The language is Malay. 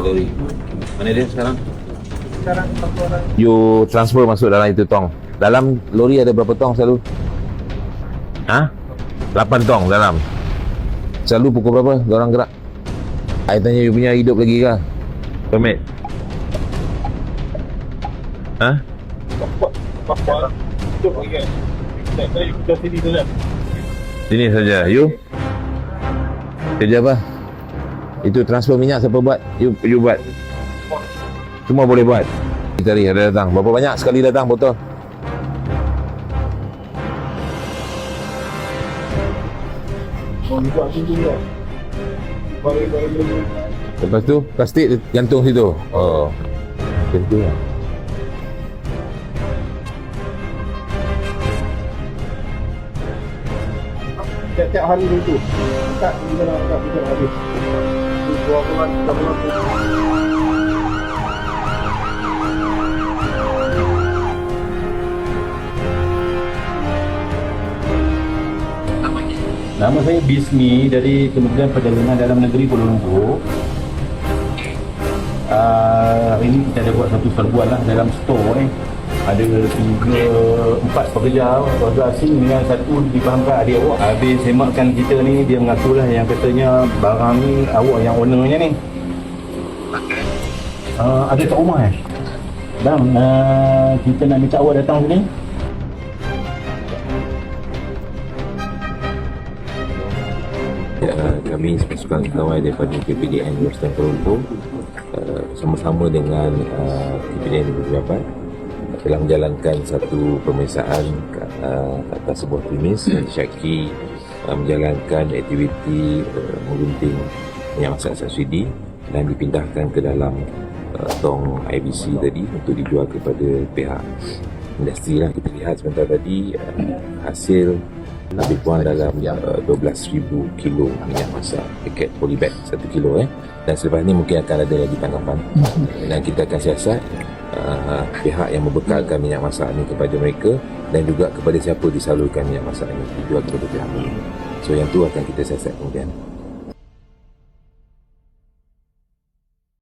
lori. Mana dia sekarang? Sekarang 4 orang. You transfer masuk dalam itu tong. Dalam lori ada berapa tong selalu? 8 tong dalam. Selalu pukul berapa orang gerak? I tanya you punya hidup lagi kah? Permit? Sini saja. You? Kerja apa? Itu transfer minyak siapa buat? You buat? Semua boleh buat? Kita cari ada datang. Berapa banyak sekali datang botol? Lepas tu plastik gantung situ. Oh. Macam tu lah. Tiap-tiap hari itu. Tak kita nak habis. Dua bulan, 3 bulan. Nama saya Bismi dari Kementerian Perdagangan Dalam Negeri Kuala Lumpur. Hari ini kita ada buat satu serbuan lah dalam store ni. Ada 4 pekerja asing dengan satu difahamkan adik awak. Habis semakkan kita ni, dia mengakulah yang katanya barang ni awak yang ownernya ni. Ada kat rumah Bang, kita nak minta awak datang sini. Kami pasukan pegawai daripada KPDN Western Kuala Lumpur sama-sama dengan KPDN Pejabat telah menjalankan satu pemeriksaan atas sebuah premis yang disyaki menjalankan aktiviti menggunting minyak masak subsidi dan dipindahkan ke dalam tong IBC tadi untuk dijual kepada pihak industri lah. Kita lihat sebentar tadi hasil lebih kurang dalam 12,000 kilo minyak masak paket polybag 1 kilo dan selepas ni mungkin akan ada lagi tanggapan dan kita akan siasat pihak yang membekalkan minyak masak ni kepada mereka dan juga kepada siapa disalurkan minyak masak ni dijual kepada pihak ni. So yang tu akan kita siasat kemudian.